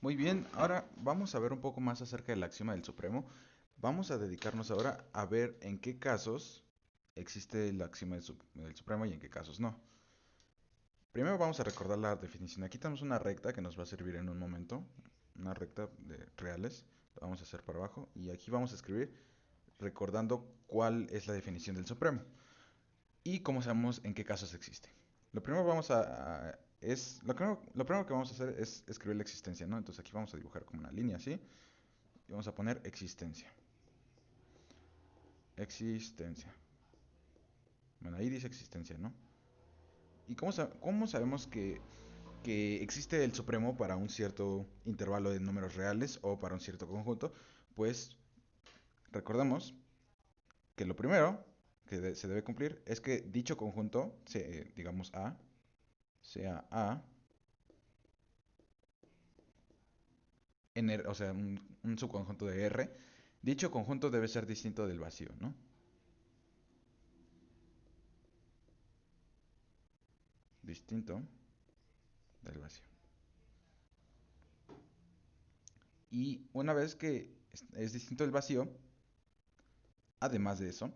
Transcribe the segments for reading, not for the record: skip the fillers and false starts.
Muy bien, ahora vamos a ver un poco más acerca del axioma del supremo. Vamos a dedicarnos ahora a ver en qué casos existe el axioma del supremo y en qué casos no. Primero vamos a recordar la definición. Aquí tenemos una recta que nos va a servir en un momento. Una recta de reales. La vamos a hacer para abajo. Y aquí vamos a escribir recordando cuál es la definición del supremo. Y cómo sabemos en qué casos existe. Lo primero lo primero que vamos a hacer es escribir la existencia, ¿no? Entonces aquí vamos a dibujar como una línea así. Y vamos a poner existencia. Existencia. Bueno, ahí dice existencia, ¿no? ¿Y cómo sabemos que existe el supremo para un cierto intervalo de números reales o para un cierto conjunto? Pues recordemos que lo primero que se debe cumplir es que dicho conjunto, digamos A, sea A, o sea, un subconjunto de R, dicho conjunto debe ser distinto del vacío, ¿no? Distinto del vacío. Y una vez que es distinto del vacío, además de eso,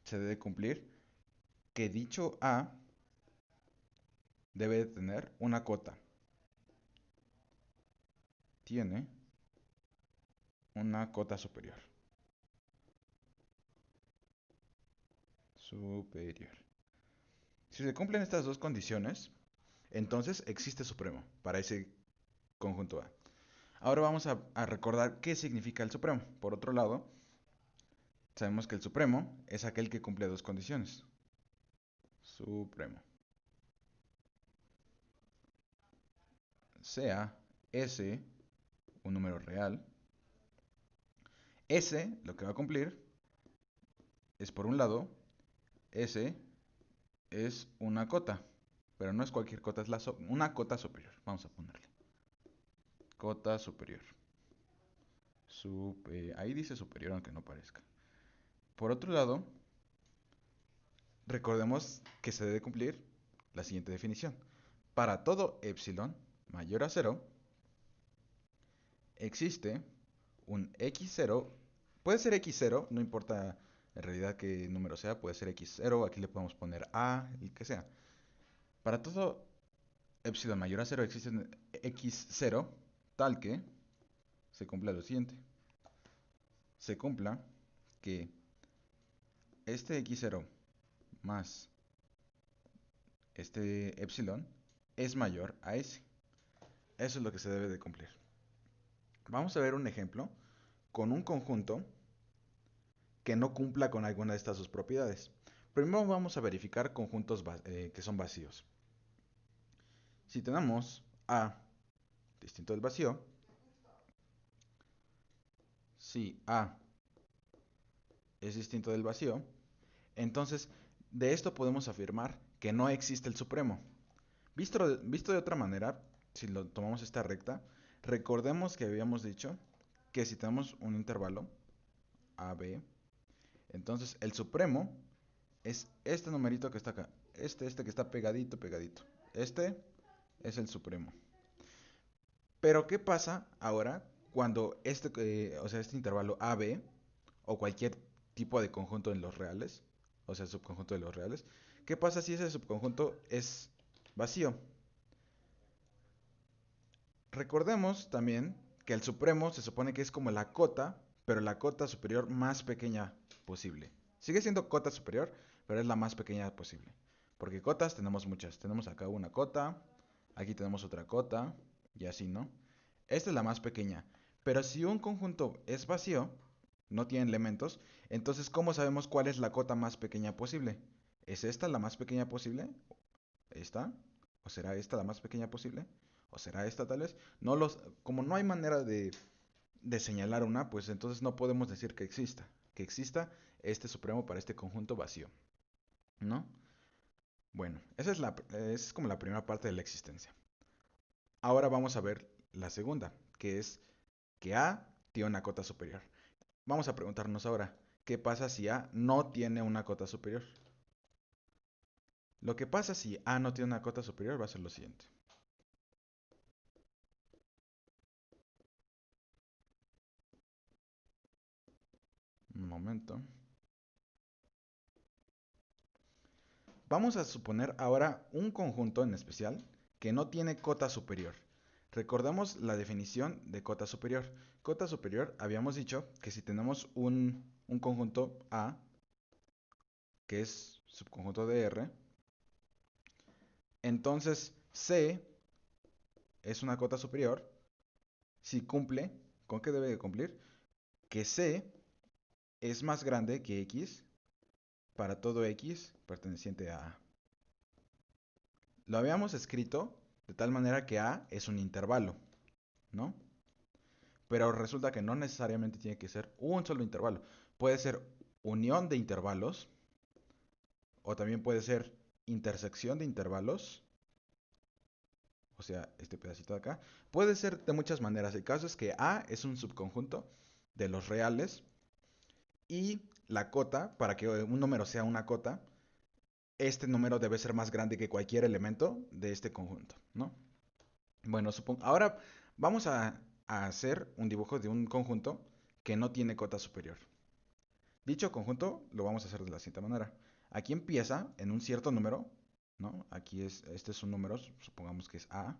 se debe cumplir que dicho A debe tener una cota. Tiene una cota superior. Superior. Si se cumplen estas dos condiciones, entonces existe supremo para ese conjunto A. Ahora vamos a recordar qué significa el supremo. Por otro lado, sabemos que el supremo es aquel que cumple dos condiciones. Supremo. Sea S un número real. S lo que va a cumplir es, por un lado, S es una cota. Pero no es cualquier cota, es una cota superior. Vamos a ponerle. Cota superior. Ahí dice superior aunque no parezca. Por otro lado, recordemos que se debe cumplir la siguiente definición. Para todo epsilon mayor a 0, existe un x0. Puede ser x0, no importa en realidad qué número sea, puede ser x0, aquí le podemos poner a, el que sea. Para todo epsilon mayor a 0 existe un x0 tal que se cumpla lo siguiente. Se cumpla que este x0 más este epsilon es mayor a s. Eso es lo que se debe de cumplir. Vamos a ver un ejemplo con un conjunto que no cumpla con alguna de estas dos propiedades. Primero vamos a verificar conjuntos que son vacíos. Si tenemos A distinto del vacío, si A es distinto del vacío, entonces de esto podemos afirmar que no existe el supremo. Visto de otra manera, si lo tomamos esta recta, recordemos que habíamos dicho que si tenemos un intervalo AB, entonces el supremo es este numerito que está acá. Este que está pegadito, pegadito. Este es el supremo. Pero ¿qué pasa ahora cuando o sea, este intervalo AB o cualquier tipo de conjunto en los reales, o sea, subconjunto de los reales, qué pasa si ese subconjunto es vacío? Recordemos también que el supremo se supone que es como la cota, pero la cota superior más pequeña posible. Sigue siendo cota superior, pero es la más pequeña posible. Porque cotas tenemos muchas. Tenemos acá una cota, aquí tenemos otra cota, y así, ¿no? Esta es la más pequeña. Pero si un conjunto es vacío, no tiene elementos, entonces ¿cómo sabemos cuál es la cota más pequeña posible? ¿Es esta la más pequeña posible? ¿Esta? ¿O será esta la más pequeña posible? ¿O será esta tal vez? Como no hay manera de señalar una, pues entonces no podemos decir que exista este supremo para este conjunto vacío, ¿no? Bueno, esa es como la primera parte de la existencia. Ahora vamos a ver la segunda, que es que A tiene una cota superior. Vamos a preguntarnos ahora, ¿qué pasa si A no tiene una cota superior? Lo que pasa si A no tiene una cota superior va a ser lo siguiente. momento. Vamos a suponer ahora un conjunto en especial que no tiene cota superior. Recordemos la definición de cota superior. Cota superior, habíamos dicho que si tenemos un conjunto A, que es subconjunto de R, entonces C es una cota superior si cumple, ¿con qué debe de cumplir? Que C es más grande que X para todo X perteneciente a A. Lo habíamos escrito de tal manera que A es un intervalo, ¿no? Pero resulta que no necesariamente tiene que ser un solo intervalo. Puede ser unión de intervalos, o también puede ser intersección de intervalos, o sea, este pedacito de acá. Puede ser de muchas maneras. El caso es que A es un subconjunto de los reales y la cota, para que un número sea una cota, este número debe ser más grande que cualquier elemento de este conjunto, ¿no? Bueno, ahora vamos a hacer un dibujo de un conjunto que no tiene cota superior. Dicho conjunto lo vamos a hacer de la siguiente manera. Aquí empieza en un cierto número, ¿no? Este es un número, supongamos que es A.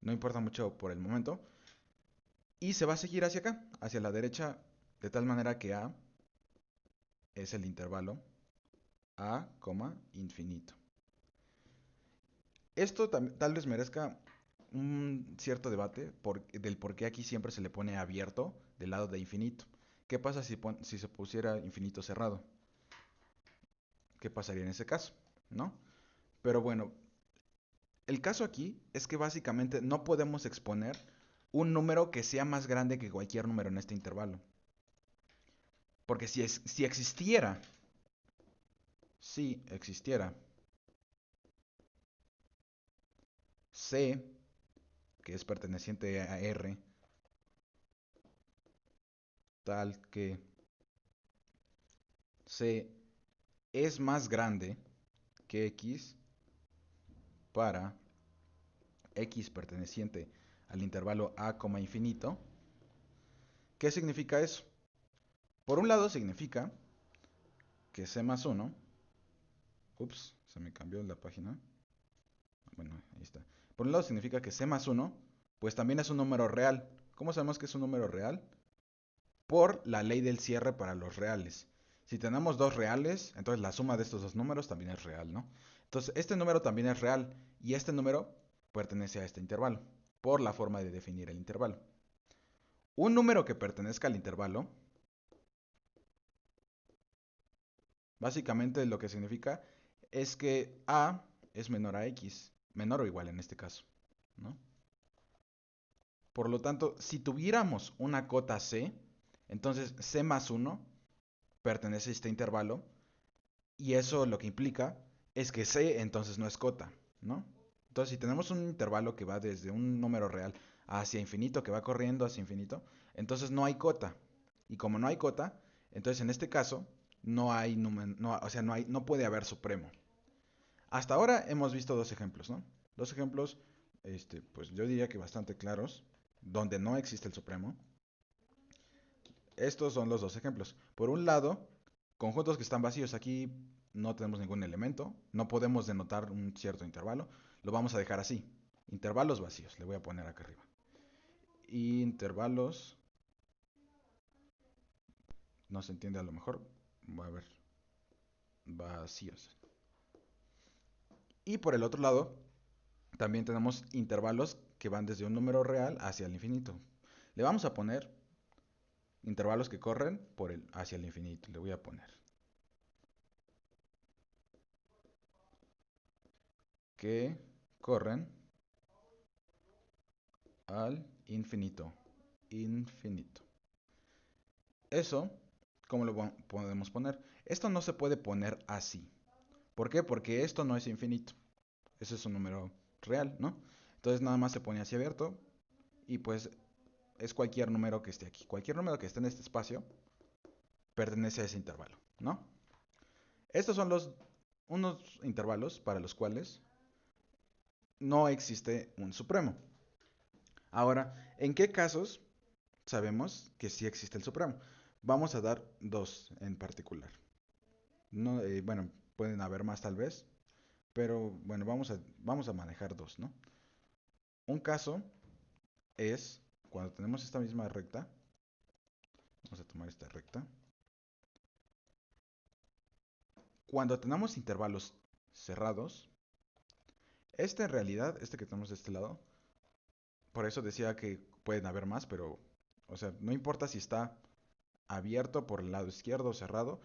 No importa mucho por el momento. Y se va a seguir hacia acá, hacia la derecha, de tal manera que A es el intervalo A, infinito. Esto tal vez merezca un cierto debate del por qué aquí siempre se le pone abierto del lado de infinito. ¿Qué pasa si se pusiera infinito cerrado? ¿Qué pasaría en ese caso? ¿No? Pero bueno, el caso aquí es que básicamente no podemos exponer un número que sea más grande que cualquier número en este intervalo. Porque si existiera C, que es perteneciente a R, tal que C es más grande que X para X perteneciente al intervalo A, infinito, ¿qué significa eso? Por un lado significa que C más 1, ups, se me cambió la página, bueno, ahí está. Por un lado significa que C más 1, pues también es un número real. ¿Cómo sabemos que es un número real? Por la ley del cierre para los reales. Si tenemos dos reales, entonces la suma de estos dos números también es real, ¿no? Entonces, este número también es real y este número pertenece a este intervalo, por la forma de definir el intervalo. Un número que pertenezca al intervalo, básicamente lo que significa es que A es menor a X, menor o igual en este caso, ¿no? Por lo tanto, si tuviéramos una cota C, entonces C más 1 pertenece a este intervalo y eso lo que implica es que C entonces no es cota, ¿no? Entonces, si tenemos un intervalo que va desde un número real hacia infinito, que va corriendo hacia infinito, entonces no hay cota. Y como no hay cota, entonces en este caso no hay no, o sea, no puede haber supremo. Hasta ahora hemos visto dos ejemplos, ¿no? Dos ejemplos, pues yo diría que bastante claros, donde no existe el supremo. Estos son los dos ejemplos. Por un lado, conjuntos que están vacíos. Aquí no tenemos ningún elemento. No podemos denotar un cierto intervalo. Lo vamos a dejar así. Intervalos vacíos. Le voy a poner acá arriba. Intervalos. No se entiende a lo mejor. Voy a ver. Vacíos. Y por el otro lado, también tenemos intervalos que van desde un número real hacia el infinito. Le vamos a poner intervalos que corren hacia el infinito. Le voy a poner que corren al infinito. Infinito. Eso, ¿cómo lo podemos poner? Esto no se puede poner así. ¿Por qué? Porque esto no es infinito. Ese es un número real, ¿no? Entonces nada más se pone así abierto y pues es cualquier número que esté aquí. Cualquier número que esté en este espacio pertenece a ese intervalo, ¿no? Estos son unos intervalos para los cuales no existe un supremo. Ahora, ¿en qué casos sabemos que sí existe el supremo? Vamos a dar dos en particular. No, bueno, pueden haber más tal vez, pero bueno, vamos a manejar dos, ¿no? Un caso es cuando tenemos esta misma recta. Vamos a tomar esta recta. Cuando tenemos intervalos cerrados, este en realidad, este que tenemos de este lado, por eso decía que pueden haber más, pero, o sea, no importa si está abierto por el lado izquierdo o cerrado,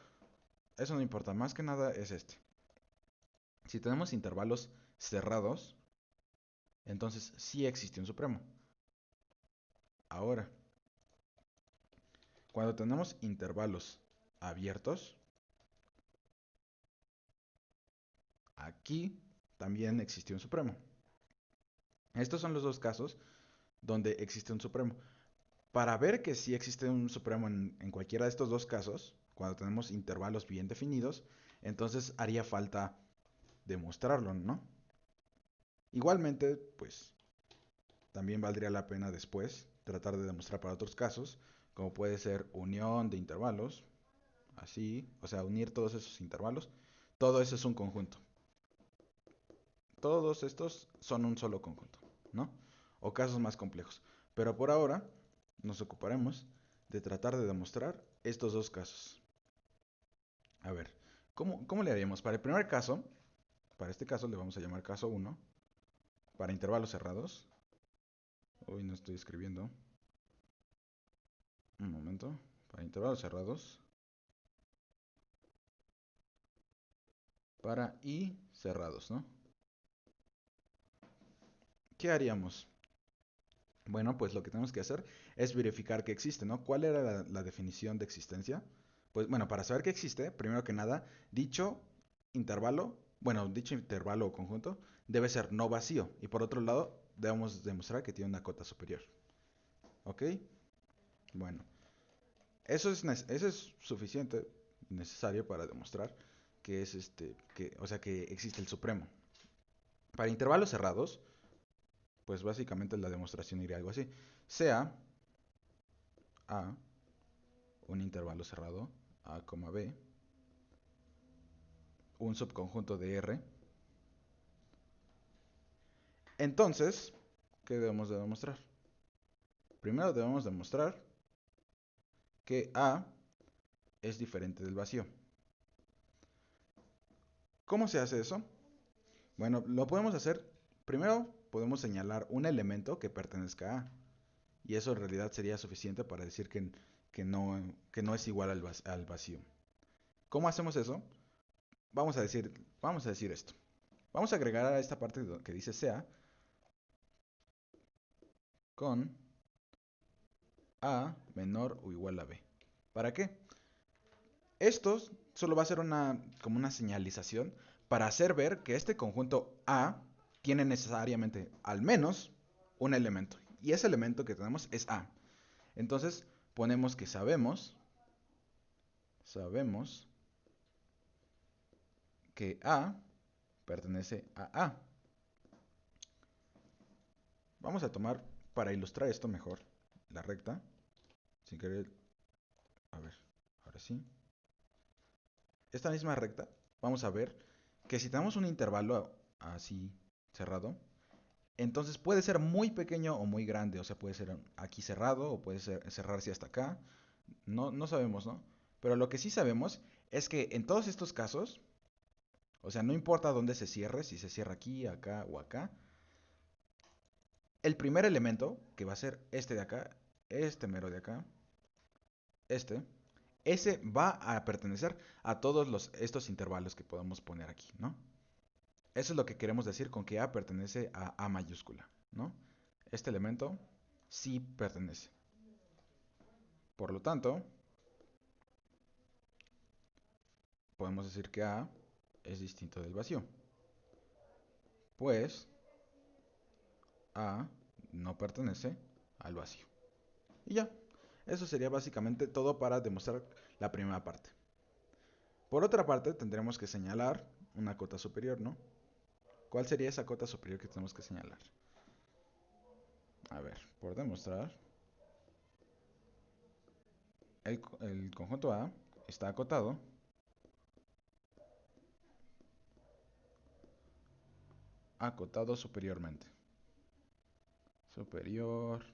eso no importa, más que nada es este. Si tenemos intervalos cerrados, entonces sí existe un supremo. Ahora, cuando tenemos intervalos abiertos, aquí también existe un supremo. Estos son los dos casos donde existe un supremo. Para ver que sí existe un supremo en cualquiera de estos dos casos, cuando tenemos intervalos bien definidos, entonces haría falta demostrarlo, ¿no? Igualmente, pues también valdría la pena después tratar de demostrar para otros casos, como puede ser unión de intervalos, así, o sea, unir todos esos intervalos. Todo eso es un conjunto. Todos estos son un solo conjunto, ¿no? O casos más complejos. Pero por ahora nos ocuparemos de tratar de demostrar estos dos casos. A ver, ¿cómo le haríamos? Para el primer caso, para este caso le vamos a llamar caso 1, para intervalos cerrados. Hoy no estoy escribiendo. Un momento. Para intervalos cerrados. Para y cerrados, ¿no? ¿Qué haríamos? Bueno, pues lo que tenemos que hacer es verificar que existe, ¿no? ¿Cuál era la definición de existencia? Pues bueno, para saber que existe, primero que nada, dicho intervalo, bueno, dicho intervalo o conjunto debe ser no vacío. Y por otro lado, debemos demostrar que tiene una cota superior. ¿Ok? Bueno, eso es suficiente, necesario para demostrar que es o sea, que existe el supremo. Para intervalos cerrados, pues básicamente la demostración iría algo así. Sea A un intervalo cerrado, A, B, un subconjunto de R. Entonces, ¿qué debemos de demostrar? Primero debemos demostrar que A es diferente del vacío. ¿Cómo se hace eso? Bueno, lo podemos hacer. Primero podemos señalar un elemento que pertenezca a A. Y eso en realidad sería suficiente para decir que no es igual al vacío. ¿Cómo hacemos eso? Vamos a decir esto. Vamos a agregar a esta parte que dice sea con A menor o igual a B. ¿Para qué? Esto solo va a ser como una señalización para hacer ver que este conjunto A tiene necesariamente al menos un elemento. Y ese elemento que tenemos es A. Entonces ponemos que sabemos que A pertenece a A. Vamos a tomar, para ilustrar esto mejor, la recta. Sin querer, a ver, ahora sí. Esta misma recta, vamos a ver que si tenemos un intervalo así cerrado, entonces puede ser muy pequeño o muy grande. O sea, puede ser aquí cerrado o puede cerrarse hasta acá. No sabemos, ¿no? Pero lo que sí sabemos es que en todos estos casos, o sea, no importa dónde se cierre, si se cierra aquí, acá o acá, el primer elemento, que va a ser este de acá, este mero de acá, este, ese va a pertenecer a todos estos intervalos que podemos poner aquí, ¿no? Eso es lo que queremos decir con que A pertenece a A mayúscula, ¿no? Este elemento sí pertenece. Por lo tanto, podemos decir que A es distinto del vacío, pues A no pertenece al vacío. Y ya, eso sería básicamente todo para demostrar la primera parte. Por otra parte, tendremos que señalar una cota superior, ¿no? ¿Cuál sería esa cota superior que tenemos que señalar? A ver, por demostrar, el conjunto A está acotado superiormente. Superiormente.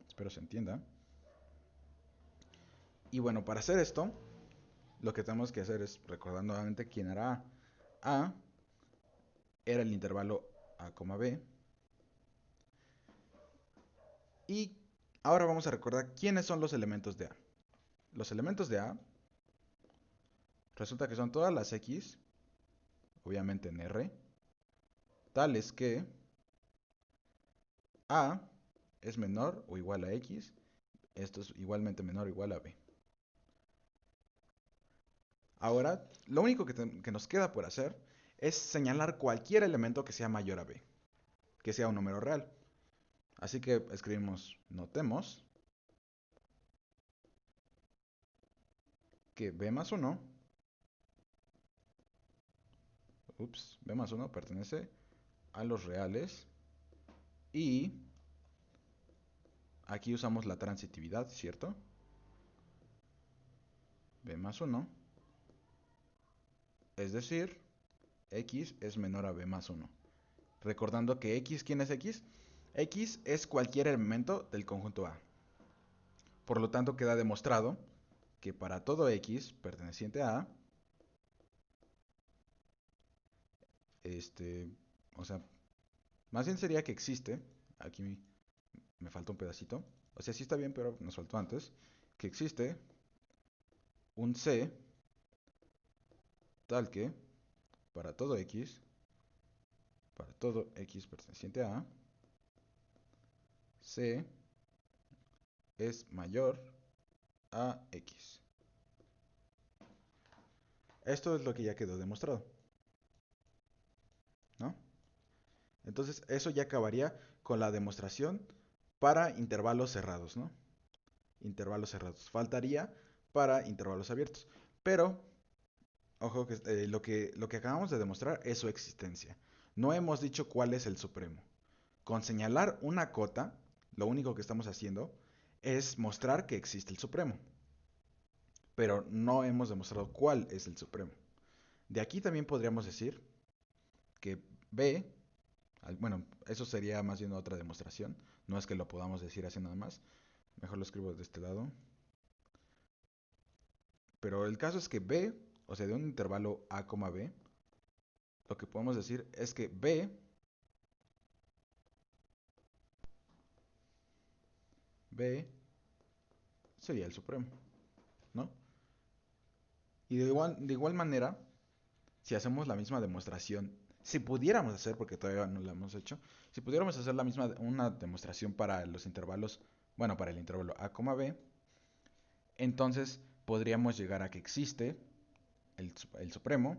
Espero se entienda. Y bueno, para hacer esto, lo que tenemos que hacer es recordar nuevamente quién era A. A era el intervalo A, B. Y ahora vamos a recordar quiénes son los elementos de A. Los elementos de A resulta que son todas las X, obviamente en R, tales que A es menor o igual a X, esto es igualmente menor o igual a B. Ahora, lo único que nos queda por hacer es señalar cualquier elemento que sea mayor a B, que sea un número real. Así que escribimos, notemos que B más 1, B más 1 pertenece a los reales y aquí usamos la transitividad, ¿cierto? B más 1, es decir, X es menor a B más 1. Recordando que X, ¿quién es X? X es cualquier elemento del conjunto A. Por lo tanto, queda demostrado que para todo X perteneciente a A, o sea, más bien sería que existe, aquí me falta un pedacito, o sea, sí está bien, pero nos faltó antes, que existe un C tal que para todo X perteneciente a A, C es mayor a X. Esto es lo que ya quedó demostrado, ¿no? Entonces, eso ya acabaría con la demostración para intervalos cerrados, ¿no? Intervalos cerrados. Faltaría para intervalos abiertos. Pero, ojo, que lo que acabamos de demostrar es su existencia. No hemos dicho cuál es el supremo. Con señalar una cota, lo único que estamos haciendo es mostrar que existe el supremo. Pero no hemos demostrado cuál es el supremo. De aquí también podríamos decir que B, bueno, eso sería más bien otra demostración. No es que lo podamos decir así nada más. Mejor lo escribo de este lado. Pero el caso es que B, o sea, de un intervalo A, B, lo que podemos decir es que B sería el supremo, ¿no? Y de igual manera, si hacemos la misma demostración, si pudiéramos hacer, porque todavía no la hemos hecho, si pudiéramos hacer la misma, una demostración para los intervalos, bueno, para el intervalo A, B, entonces podríamos llegar a que existe el supremo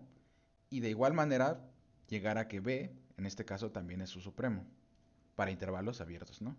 y de igual manera llegar a que B, en este caso, también es su supremo, para intervalos abiertos, ¿no?